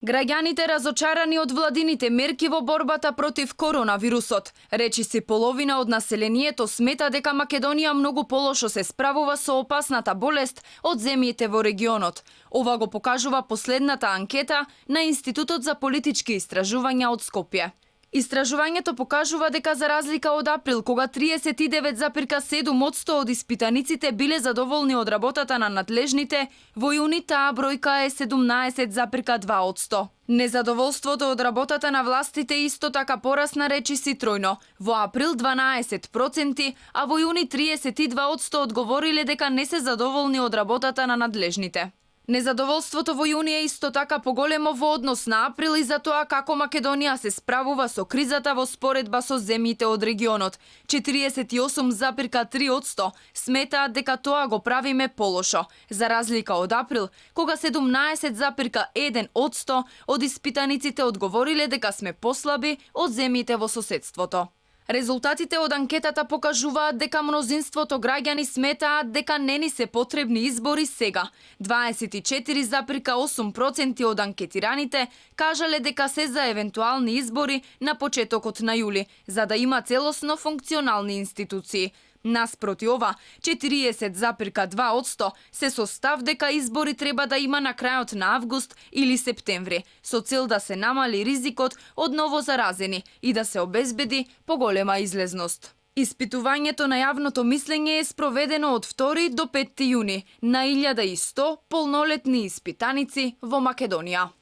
Граѓаните разочарани од владините мерки во борбата против коронавирусот. Речиси половина од населението смета дека Македонија многу полошо се справува со опасната болест од земјите во регионот. Ова го покажува последната анкета на Институтот за политички истражувања од Скопје. Истражувањето покажува дека за разлика од април, кога 39,7% од испитаниците биле задоволни од работата на надлежните, во јуни таа бројка е 17,2%. Незадоволството од работата на властите исто така порасна речиси тројно. Во април 12%, а во јуни 32% одговориле дека не се задоволни од работата на надлежните. Незадоволството во јуни е исто така поголемо во однос на април и за тоа како Македонија се справува со кризата во споредба со земјите од регионот. 48,3% сметаат дека тоа го правиме полошо, за разлика од април, кога 17,1% од испитаниците одговориле дека сме послаби од земјите во соседството. Резултатите од анкетата покажуваат дека мнозинството граѓани сметаат дека не ни се потребни избори сега. 24,8% од анкетираните кажале дека се за евентуални избори на почетокот на јули, за да има целосно функционални институции. Наспроти ова, 40,2% се со став дека избори треба да има на крајот на август или септември, со цел да се намали ризикот од ново заразени и да се обезбеди поголема излезност. Испитувањето на јавното мислење е спроведено од 2 до 5 јуни на 1100 полнолетни испитаници во Македонија.